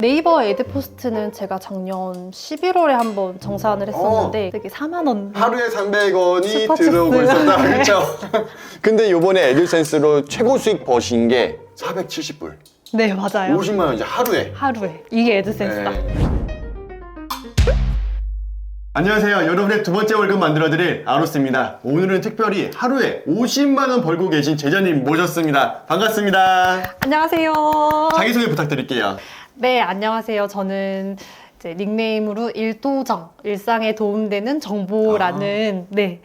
네이버 에드포스트는 제가 작년 11월에 한번 정산을 했었는데 되게 4만 원. 하루에 300원이 슈퍼챗스. 들어오고 있었다. 네. 그렇죠? 근데 요번에 에듀센스로 최고 수익 버신 게 470불. 네, 맞아요. 50만 원 이제 하루에. 하루에. 이게 에드센스다. 안녕하세요. 여러분의 두 번째 월급 만들어드릴 아로스입니다. 오늘은 특별히 하루에 50만 원 벌고 계신 제자님 모셨습니다. 반갑습니다. 안녕하세요. 자기소개 부탁드릴게요. 네, 안녕하세요. 저는 이제 닉네임으로 일도정, 일상에 도움되는 정보라는 네,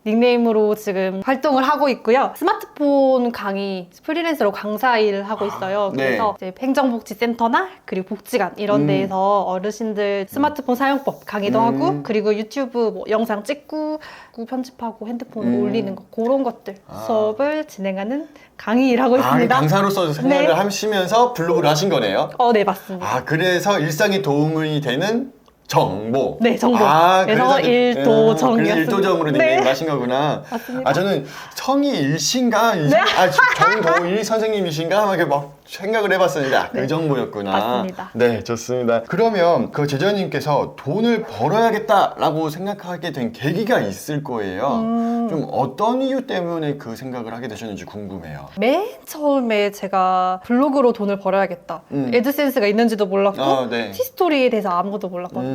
닉네임으로 지금 활동을 하고 있고요. 스마트폰 강의 프리랜서로 강사 일을 하고 있어요. 네. 그래서 이제 행정복지센터나 그리고 복지관 이런 데에서 어르신들 스마트폰 사용법 강의도 하고 그리고 유튜브 뭐 영상 찍고 편집하고 핸드폰 올리는 거 그런 것들 수업을 진행하는 강의 일하고 있습니다. 강사로서 생활을 네. 하시면서 블로그를 하신 거네요. 네, 맞습니다. 그래서 일상에 도움이 되는 정보. 네, 정보. 그래서 일도정이었습니다. 그래서 일도정으로 닉네임을 네. 하신 거구나. 맞습니다. 저는 성이 일신가? 네. 정도일 선생님이신가? 막 생각을 해봤었는데 그 네. 정보였구나. 맞습니다. 네, 좋습니다. 그러면 그 제자님께서 돈을 벌어야겠다라고 생각하게 된 계기가 있을 거예요. 좀 어떤 이유 때문에 그 생각을 하게 되셨는지 궁금해요. 맨 처음에 제가 블로그로 돈을 벌어야겠다. 애드센스가 있는지도 몰랐고 네. 티스토리에 대해서 아무것도 몰랐거든요.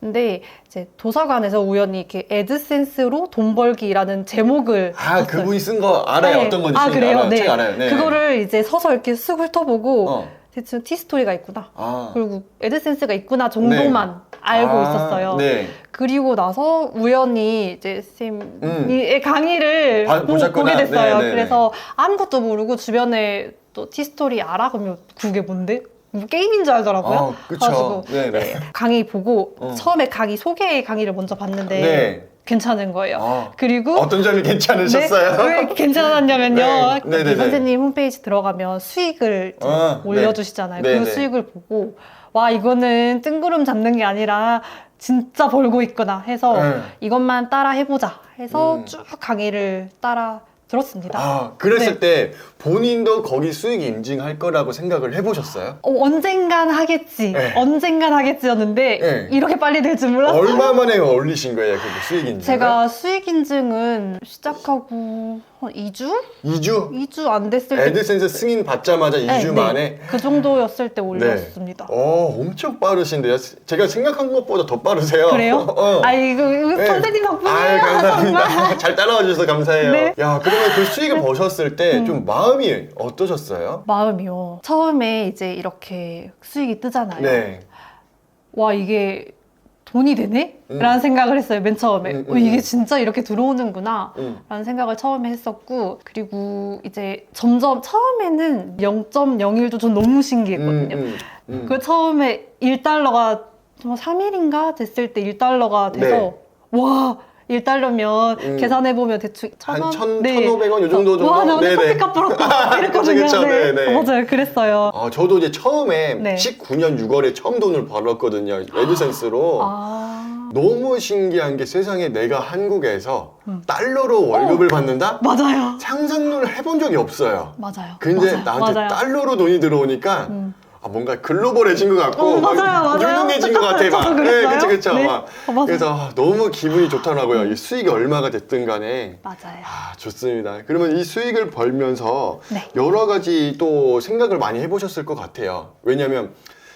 근데 이제 도서관에서 우연히 이렇게 애드센스로 돈 벌기라는 제목을 봤어요. 그분이 쓴 거 알아요? 네. 어떤 건지 그래요? 알아요? 네. 책 알아요? 네. 그거를 이제 서서 이렇게 쓱 훑어보고 대충 티스토리가 있구나. 그리고 애드센스가 있구나 정도만 알고 있었어요. 네. 그리고 나서 우연히 이제 쌤의 강의를 보게 됐어요. 네, 네, 그래서 아무것도 모르고 주변에 또 티스토리 알아? 그러면 그게 뭔데? 뭐 게임인 줄 알더라고요. 그쵸. 네, 강의 보고 처음에 강의 소개 강의를 먼저 봤는데 괜찮은 거예요. 그리고 어떤 점이 괜찮으셨어요? 네, 왜 괜찮았냐면요. 네. 선생님 홈페이지 들어가면 수익을 올려주시잖아요. 그 수익을 보고 와, 이거는 뜬구름 잡는 게 아니라 진짜 벌고 있구나 해서 이것만 따라 해보자 해서 쭉 강의를 따라 들었습니다. 그랬을 때 본인도 거기 수익 인증할 거라고 생각을 해보셨어요? 언젠간 하겠지. 언젠간 하겠지였는데 이렇게 빨리 될 줄 몰랐어요. 얼마 만에 올리신 거예요, 그 수익 인증을? 제가 수익 인증은 시작하고 한 2주? 2주? 2주 안 됐을 때. 에드센스 승인 받자마자 2주 만에? 그 정도였을 때 올렸습니다. 엄청 빠르신데요? 제가 생각한 것보다 더 빠르세요. 그래요? 이거 선생님 덕분이에요. 감사합니다. 잘 따라와 주셔서 감사해요. 네. 그러면 그 수익을 버셨을 때 좀 마음이 어떠셨어요? 마음이요. 처음에 이제 이렇게 수익이 뜨잖아요. 네. 와, 이게 돈이 되네? 라는 생각을 했어요, 맨 처음에. 이게 진짜 이렇게 들어오는구나 라는 생각을 처음에 했었고, 그리고 이제 점점 처음에는 0.01도 좀 너무 신기했거든요. 그 처음에 1달러가 3일인가 됐을 때 1달러가 돼서 와, 1달러면 계산해보면 대충 한 1,000원? 1,500원 요 정도 와, 나 오늘 네네. 커피값 벌었다 이랬거든요. 그쵸. 네네. 맞아요, 그랬어요. 저도 이제 처음에 네. 19년 6월에 처음 돈을 벌었거든요. 에드센스로. 너무 신기한 게 세상에 내가 한국에서 달러로 월급을 받는다? 맞아요. 상상을 해본 적이 없어요. 맞아요. 근데 맞아요. 나한테 맞아요. 달러로 돈이 들어오니까 뭔가 글로벌해진 것 같고 맞아요. 유명해진 것 같아. 저도 그랬어요. 그쵸. 네. 막. 맞아요. 그래서 너무 기분이 좋더라고요. 이 수익이 얼마가 됐든 간에. 맞아요. 좋습니다. 그러면 이 수익을 벌면서 네. 여러 가지 또 생각을 많이 해보셨을 것 같아요. 왜냐면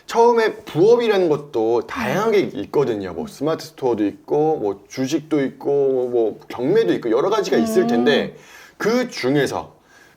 처음에 부업이라는 것도 다양하게 있거든요. 뭐 스마트 스토어도 있고, 뭐 주식도 있고, 뭐 경매도 있고 여러 가지가 있을 텐데 그 중에서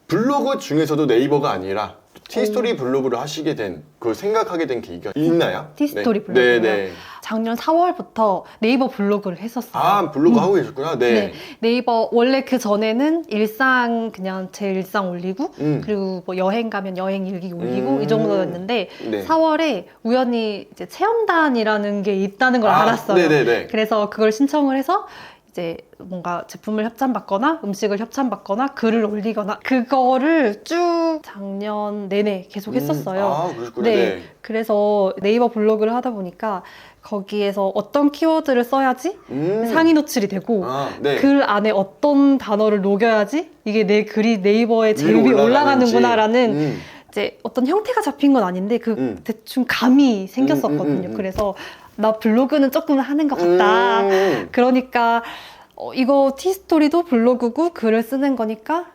블로그 중에서도 네이버가 아니라 티스토리 블로그를 하시게 된, 그 생각하게 된 계기가 있나요? 티스토리 블로그요? 네. 작년 4월부터 네이버 블로그를 했었어요. 블로그 하고 계셨구나. 네. 네이버 원래 그 전에는 일상 그냥 제 일상 올리고 그리고 뭐 여행 가면 여행 일기 올리고 이 정도였는데 4월에 우연히 이제 체험단이라는 게 있다는 걸 알았어요. 네네네. 그래서 그걸 신청을 해서 이제 뭔가 제품을 협찬받거나 음식을 협찬받거나 글을 올리거나 그거를 쭉 작년 내내 계속 했었어요. 그러셨구나. 네. 그래서 네이버 블로그를 하다 보니까 거기에서 어떤 키워드를 써야지 상위 노출이 되고 글 안에 어떤 단어를 녹여야지 이게 내 글이 네이버에 제일 위에 올라가는구나라는 이제 어떤 형태가 잡힌 건 아닌데 그 대충 감이 생겼었거든요. 그래서 나 블로그는 조금 하는 것 같다. 그러니까 이거 티스토리도 블로그고 글을 쓰는 거니까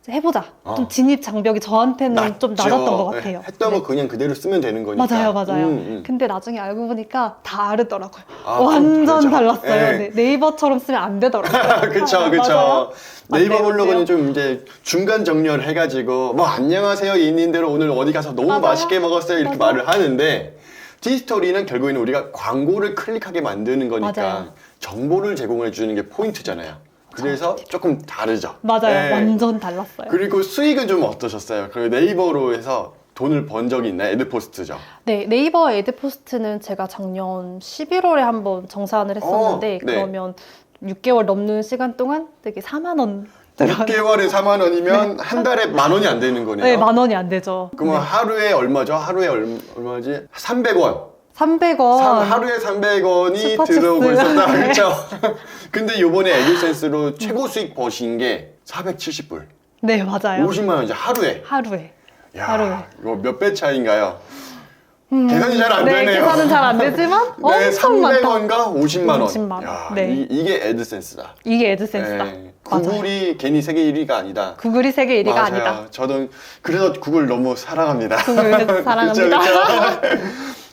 해보자. 좀 진입 장벽이 저한테는 좀 낮았던 것 같아요. 했던 거 그냥 그대로 쓰면 되는 거니까. 맞아요. 근데 나중에 알고 보니까 다르더라고요. 아, 완전 그렇죠. 달랐어요. 네. 네이버처럼 쓰면 안 되더라고요. 그쵸. 맞아요? 네이버 어때요? 블로그는 좀 이제 중간 정렬 해가지고 뭐 안녕하세요 이인님들 오늘 어디 가서 너무 맞아요. 맛있게 먹었어요 이렇게 맞아요. 말을 하는데 티스토리는 결국에는 우리가 광고를 클릭하게 만드는 거니까 맞아요. 정보를 제공해 주는 게 포인트잖아요. 그래서 조금 다르죠. 맞아요. 네. 완전 달랐어요. 그리고 수익은 좀 어떠셨어요? 그 네이버로 해서 돈을 번 적이 있나요? 애드포스트죠. 네, 네이버 애드포스트는 제가 작년 11월에 한번 정산을 했었는데 네. 그러면 6개월 넘는 시간 동안 되게 4만 원 6개월에 4만 원이면 한 달에 만 원이 안 되는 거네요. 네, 만 원이 안 되죠. 그러면 하루에 얼마죠? 하루에 얼마지? 300원. 300원. 하루에 300원이 슈퍼챗스. 들어오고 있었다. 네. 그렇죠? 근데 이번에 애드센스로 최고 수익 버신 게 470불. 네, 맞아요. 50만 원이죠. 하루에. 하루에. 야, 하루에. 이거 몇 배 차이인가요? 계산이 잘 안 네, 되네요. 계산은 잘 안 되지만 네, 엄청 많다. 300원과 50만 원. 50만 원. 야, 네. 이게 애드센스다. 이게 애드센스다. 네. 맞아요. 구글이 괜히 세계 1위가 아니다. 구글이 세계 1위가 맞아요. 아니다. 저는 그래서 구글 너무 사랑합니다. 구글 사랑합니다. 그쵸.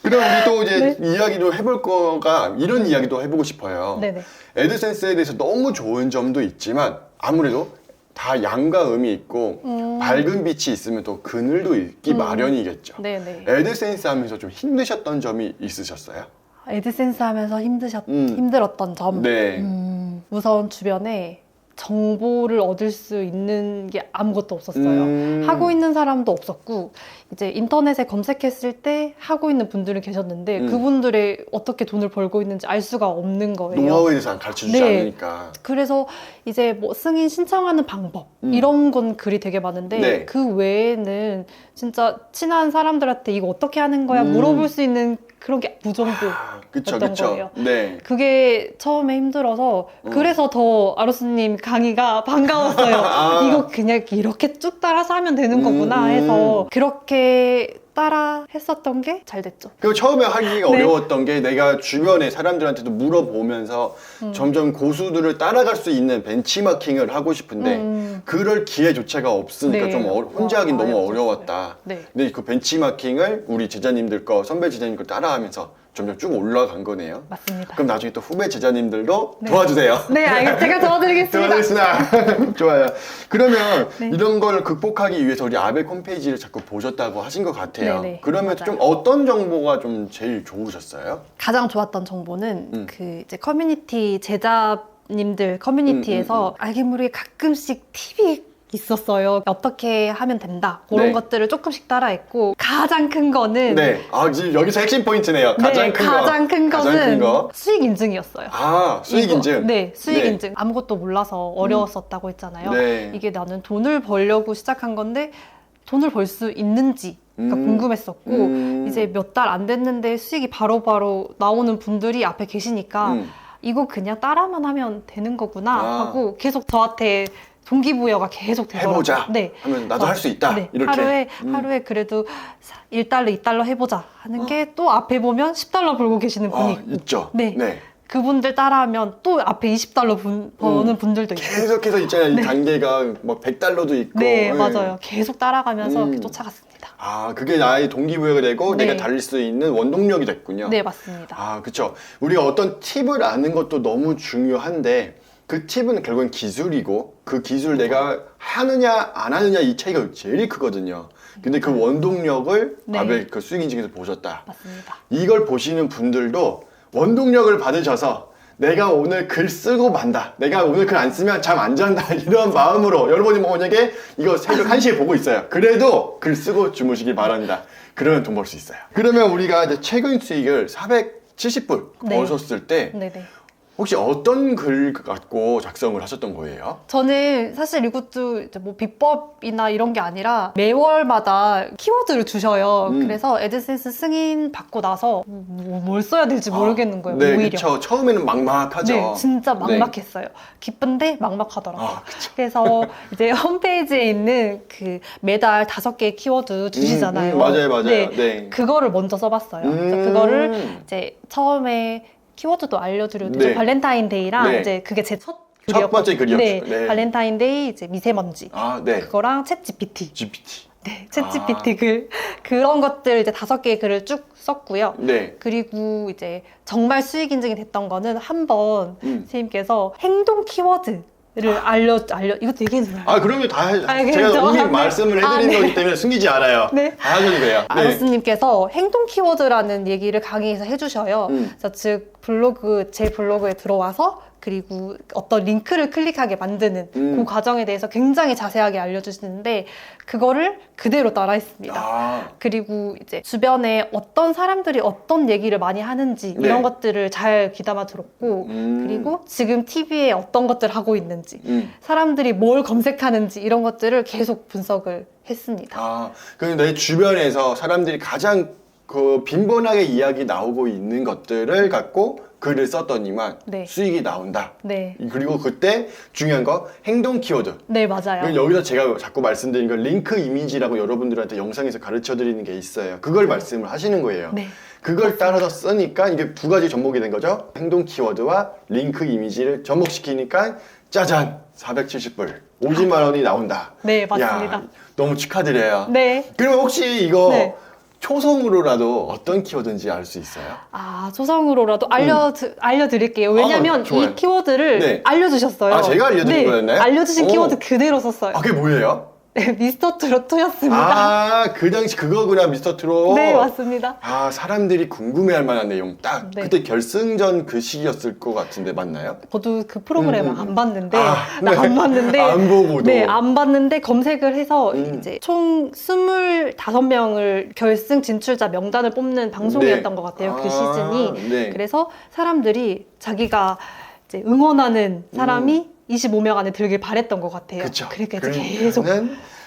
그럼 우리 또 이제 네. 이야기도 해볼 거가 이런 이야기도 해보고 싶어요. 네네. 애드센스에 대해서 너무 좋은 점도 있지만 아무래도 다 양과 음이 있고 밝은 빛이 있으면 또 그늘도 있기 마련이겠죠. 네네. 애드센스 하면서 좀 힘드셨던 점이 있으셨어요? 애드센스 하면서 힘들었던 점. 네. 우선 주변에 정보를 얻을 수 있는 게 아무것도 없었어요. 하고 있는 사람도 없었고 이제 인터넷에 검색했을 때 하고 있는 분들이 계셨는데 그분들의 어떻게 돈을 벌고 있는지 알 수가 없는 거예요. 노하우에 대해서 가르쳐 주지 네. 않으니까. 그래서 이제 뭐 승인 신청하는 방법 이런 건 글이 되게 많은데 네. 그 외에는 진짜 친한 사람들한테 이거 어떻게 하는 거야 물어볼 수 있는 그런 게 무정보. 그쵸, 어떤 그쵸. 거예요? 네. 그게 처음에 힘들어서 그래서 더 아로스님 강의가 반가웠어요. 이거 그냥 이렇게 쭉 따라서 하면 되는 거구나 해서 그렇게 따라 했었던 게 잘 됐죠. 그리고 처음에 하기가 네. 어려웠던 게 내가 주변에 사람들한테도 물어보면서 점점 고수들을 따라갈 수 있는 벤치마킹을 하고 싶은데 그럴 기회조차가 없으니까 네. 좀 혼자 하긴 너무 맞아요. 어려웠다. 네. 근데 그 벤치마킹을 우리 제자님들 거, 선배 제자님 거 따라하면서 점점 쭉 올라간 거네요. 맞습니다. 그럼 나중에 또 후배 제자님들도 도와주세요. 네, 제가 도와드리겠습니다. 도와드리겠습니다. 좋아요. 그러면 네. 이런 걸 극복하기 위해서 우리 아벨 홈페이지를 자꾸 보셨다고 하신 것 같아요. 네네, 그러면 맞아요. 좀 어떤 정보가 좀 제일 좋으셨어요? 가장 좋았던 정보는 그 이제 커뮤니티 제자님들 커뮤니티에서 알게 모르게 가끔씩 팁이 있었어요. 어떻게 하면 된다. 그런 네. 것들을 조금씩 따라했고 가장 큰 거는 네. 아, 지금 여기서 핵심 포인트네요. 가장 네, 큰 거. 가장 큰 가장 거는 큰 거. 수익 인증이었어요. 아, 수익 이거, 인증. 네, 수익 네. 인증. 아무것도 몰라서 어려웠었다고 했잖아요. 네. 이게 나는 돈을 벌려고 시작한 건데 돈을 벌 수 있는지가 궁금했었고 이제 몇 달 안 됐는데 수익이 바로바로 나오는 분들이 앞에 계시니까 이거 그냥 따라만 하면 되는 거구나 하고 계속 저한테 동기부여가 계속 되더라고요. 해보자. 네. 하면 나도 할 수 있다. 네. 이렇게. 하루에 그래도 1달러, 2달러 해보자 하는 게 또 앞에 보면 10달러 벌고 계시는 분이 있고 있죠. 네. 그분들 따라하면 또 앞에 20달러 버는 분들도 있고 계속해서 있잖아요. 이 단계가 뭐 100달러도 있고. 네, 맞아요. 계속 따라가면서 이렇게 쫓아갔습니다. 아, 그게 나의 동기부여가 되고 네. 내가 달릴 수 있는 원동력이 됐군요. 네, 맞습니다. 아, 그쵸. 우리가 어떤 팁을 아는 것도 너무 중요한데 그 팁은 결국은 기술이고 그 기술 내가 하느냐 안 하느냐 이 차이가 제일 크거든요. 근데 그 원동력을 네. 아벨 그 수익 인증에서 보셨다. 맞습니다. 이걸 보시는 분들도 원동력을 받으셔서 내가 오늘 글 쓰고 만다. 내가 오늘 글 안 쓰면 잠 안 잔다. 이런 마음으로 여러분이 뭐 만약에 이거 새벽 1시에 보고 있어요. 그래도 글 쓰고 주무시길 바랍니다. 그러면 돈 벌 수 있어요. 그러면 우리가 이제 최근 수익을 470불 네. 버셨을 때 네네. 혹시 어떤 글 갖고 작성을 하셨던 거예요? 저는 사실 이것도 이제 뭐 비법이나 이런 게 아니라 매월마다 키워드를 주셔요. 그래서 애드센스 승인 받고 나서 뭘 써야 될지 모르겠는 거예요. 네, 오히려. 그쵸. 처음에는 막막하죠. 네, 진짜 막막했어요. 기쁜데 막막하더라고요. 그래서 이제 홈페이지에 있는 그 매달 5개의 키워드 주시잖아요. 맞아요. 네, 네. 그거를 먼저 써봤어요. 그래서 그거를 이제 처음에 키워드도 알려드렸죠. 네. 발렌타인데이랑 네. 이제 그게 제 첫 번째 글이었죠. 네, 네. 발렌타인데이 이제 미세먼지. 네. 그거랑 챗 GPT. GPT. 네, 챗 GPT 글 그런 것들 이제 5개의 글을 쭉 썼고요. 네. 그리고 이제 정말 수익 인증이 됐던 거는 한번 선생님께서 행동 키워드를 이것도 얘기해도 되나요? 그러면 다 알겠죠? 제가 이미 네. 말씀을 해드린 네. 거기 때문에 숨기지 않아요. 네. 다 하셔도 돼요. 네. 아로스님께서 행동 키워드라는 얘기를 강의에서 해주셔요. 그래서 즉 제 블로그에 들어와서 그리고 어떤 링크를 클릭하게 만드는 그 과정에 대해서 굉장히 자세하게 알려주시는데 그거를 그대로 따라했습니다. 그리고 이제 주변에 어떤 사람들이 어떤 얘기를 많이 하는지 네. 이런 것들을 잘 귀담아 들었고 그리고 지금 TV에 어떤 것들을 하고 있는지 사람들이 뭘 검색하는지 이런 것들을 계속 분석을 했습니다. 그럼 내 주변에서 사람들이 가장 그 빈번하게 이야기 나오고 있는 것들을 갖고 글을 썼더니만 네. 수익이 나온다. 네. 그리고 그때 중요한 거 행동 키워드. 네, 맞아요. 여기서 제가 자꾸 말씀드린 건 링크 이미지라고 여러분들한테 영상에서 가르쳐 드리는 게 있어요. 그걸 말씀을 하시는 거예요. 네. 그걸 따라서 쓰니까 이게 두 가지 접목이 된 거죠. 행동 키워드와 링크 이미지를 접목시키니까 짜잔! 470불. 50만 원이 나온다. 네, 맞습니다. 야, 너무 축하드려요. 네. 그러면 혹시 이거 네. 초성으로라도 어떤 키워드인지 알 수 있어요? 초성으로라도 알려드릴게요. 왜냐면 좋아요. 이 키워드를 네. 알려주셨어요. 제가 알려드린 거였나요? 알려주신 오. 키워드 그대로 썼어요. 그게 뭐예요? 네, 미스터 트로트였습니다. 그 당시 그거구나, 미스터 트롯. 네, 맞습니다. 사람들이 궁금해할 만한 내용. 딱 네. 그때 결승전 그 시기였을 것 같은데 맞나요? 저도 그 프로그램을 안 봤는데, 네. 안 봤는데, 안 보고도. 네, 안 봤는데 검색을 해서 이제 총 25명을 결승 진출자 명단을 뽑는 방송이었던 네. 것 같아요. 그 시즌이. 네. 그래서 사람들이 자기가 이제 응원하는 사람이 25명 안에 들길 바랬던 것 같아요. 그쵸. 그러니까 이제 계속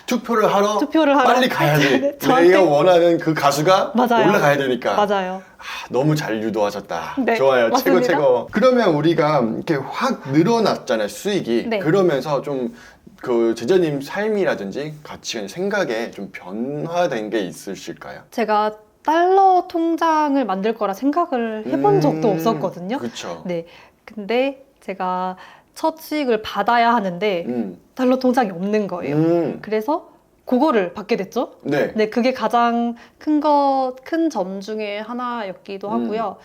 투표를 하러 빨리 가야지. 네, 저한테- 내가 원하는 그 가수가 맞아요. 올라가야 되니까. 맞아요. 너무 잘 유도하셨다. 네, 좋아요. 맞습니다. 최고. 그러면 우리가 이렇게 확 늘어났잖아요, 수익이. 네. 그러면서 좀 그 제자님 삶이라든지 가치관, 생각에 좀 변화된 게 있으실까요? 제가 달러 통장을 만들 거라 생각을 해본 적도 없었거든요. 그렇죠. 네. 근데 제가 첫 수익을 받아야 하는데 음. 달러 통장이 없는 거예요. 그래서 그거를 받게 됐죠. 네. 네, 그게 가장 큰 점 중에 하나였기도 하고요.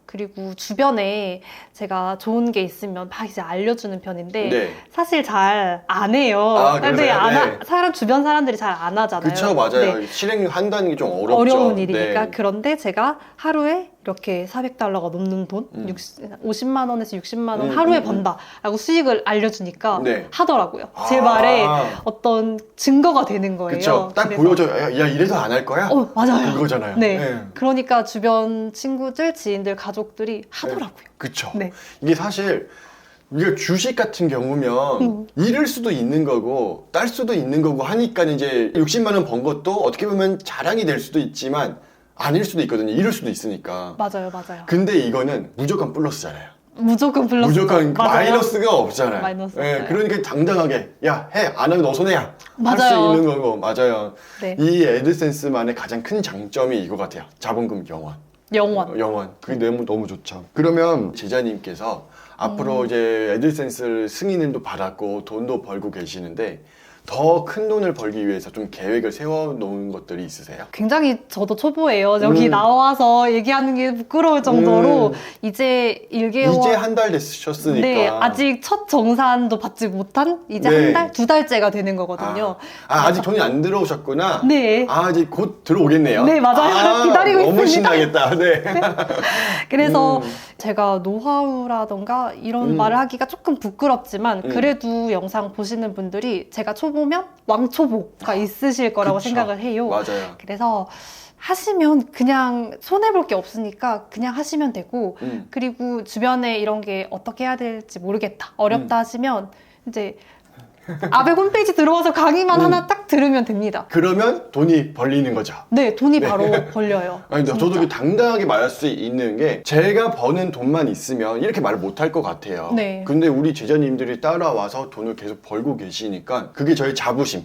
그리고 주변에 제가 좋은 게 있으면 막 이제 알려주는 편인데 네. 사실 잘 안 해요. 그러세요? 네. 주변 사람들이 잘 안 하잖아요. 그쵸, 맞아요. 네. 실행한다는 게 좀 어렵죠. 어려운 일이니까. 네. 그런데 제가 하루에 이렇게 400달러가 넘는 돈, 50만 원에서 60만 원 하루에 번다라고 수익을 알려주니까 네. 하더라고요. 제 말에 어떤 증거가 되는 거예요. 그쵸. 딱 그래서 보여줘요. 야, 이래도 안 할 거야? 맞아요. 그거잖아요. 네. 그러니까 주변 친구들, 지인들, 가족들이 하더라고요. 그쵸. 네. 이게 사실 우리가 주식 같은 경우면 잃을 수도 있는 거고 딸 수도 있는 거고 하니까 이제 60만 원 번 것도 어떻게 보면 자랑이 될 수도 있지만 아닐 수도 있거든요. 잃을 수도 있으니까. 맞아요. 근데 이거는 무조건 플러스잖아요. 무조건 플러스. 무조건 맞아요. 마이너스가 없잖아요. 마이너스 예, 없어요. 그러니까 당당하게 야, 해. 안 하면 너 손해야. 할 수 맞아요. 있는 거고. 맞아요. 네. 이 애드센스만의 가장 큰 장점이 이거 같아요. 자본금 영원. 영원. 그게 너무 좋죠. 그러면 제자님께서 앞으로 이제 애드센스 승인도 받았고 돈도 벌고 계시는데 더 큰 돈을 벌기 위해서 좀 계획을 세워놓은 것들이 있으세요? 굉장히 저도 초보예요. 여기 나와서 얘기하는 게 부끄러울 정도로 이제 1개월 이제 한 달 됐으셨으니까. 네, 아직 첫 정산도 받지 못한 이제 네. 한 달, 2달째가 되는 거거든요. 아직 돈이 안 들어오셨구나. 네. 아직 곧 들어오겠네요. 네, 맞아요. 기다리고 너무 있습니다. 신나겠다. 네. 그래서 제가 노하우라던가 이런 말을 하기가 조금 부끄럽지만 그래도 영상 보시는 분들이 제가 초보면 왕초보가 있으실 거라고 그쵸. 생각을 해요. 맞아요. 그래서 하시면 그냥 손해볼 게 없으니까 그냥 하시면 되고 그리고 주변에 이런 게 어떻게 해야 될지 모르겠다 어렵다 하시면 이제 아베 홈페이지 들어와서 강의만 하나 딱 들으면 됩니다. 그러면 돈이 벌리는 거죠. 네, 돈이 바로 벌려요. 아니, 진짜. 저도 당당하게 말할 수 있는 게 제가 버는 돈만 있으면 이렇게 말을 못 할 것 같아요. 네. 근데 우리 제자님들이 따라와서 돈을 계속 벌고 계시니까 그게 저의 자부심.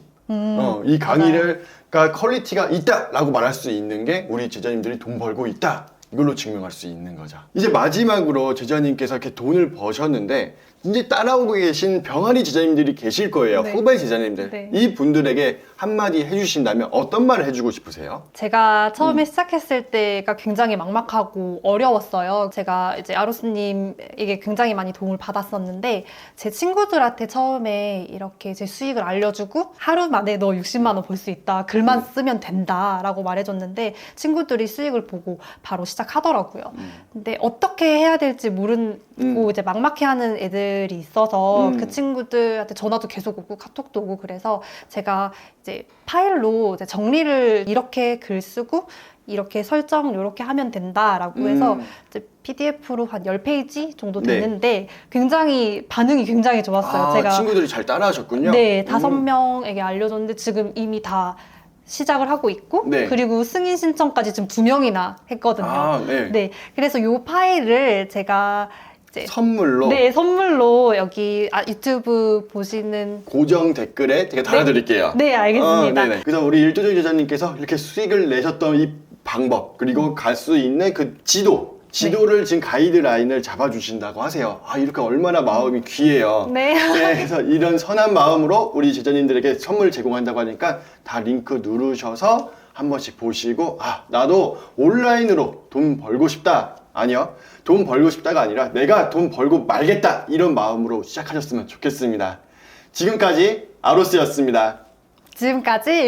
이 강의가 퀄리티가 있다라고 말할 수 있는 게 우리 제자님들이 돈 벌고 있다. 이걸로 증명할 수 있는 거죠. 이제 마지막으로 제자님께서 이렇게 돈을 버셨는데 이제 따라오고 계신 병아리 제자님들이 계실 거예요. 네. 후배 제자님들. 네. 이 분들에게 한마디 해주신다면 어떤 말을 해주고 싶으세요? 제가 처음에 시작했을 때가 굉장히 막막하고 어려웠어요. 제가 이제 아로스님에게 굉장히 많이 도움을 받았었는데 제 친구들한테 처음에 이렇게 제 수익을 알려주고 하루 만에 너 60만 원 벌 수 있다. 글만 쓰면 된다. 라고 말해줬는데 친구들이 수익을 보고 바로 시작하더라고요. 근데 어떻게 해야 될지 모르고 이제 막막해하는 애들이 있어서 그 친구들한테 전화도 계속 오고 카톡도 오고 그래서 제가 이제 파일로 이제 정리를 이렇게 글 쓰고 이렇게 설정 이렇게 하면 된다라고 해서 이제 PDF로 한 10페이지 정도 네. 되는데 굉장히 반응이 굉장히 좋았어요. 제가 친구들이 잘 따라하셨군요. 네, 5명에게 알려줬는데 지금 이미 다 시작을 하고 있고 네. 그리고 승인 신청까지 지금 2명이나 했거든요. 네. 네, 그래서 이 파일을 제가 이제 선물로 네, 선물로 여기 유튜브 보시는 고정 댓글에 제가 달아드릴게요. 네, 알겠습니다. 네네. 그래서 우리 일도적 제자님께서 이렇게 수익을 내셨던 이 방법 그리고 갈 수 있는 그 지도를 지금 가이드라인을 잡아주신다고 하세요. 이렇게 얼마나 마음이 귀해요. 네. 그래서 이런 선한 마음으로 우리 제자님들에게 선물 제공한다고 하니까 다 링크 누르셔서 한 번씩 보시고 나도 온라인으로 돈 벌고 싶다. 아니요. 돈 벌고 싶다가 아니라 내가 돈 벌고 말겠다. 이런 마음으로 시작하셨으면 좋겠습니다. 지금까지 아로스였습니다. 지금까지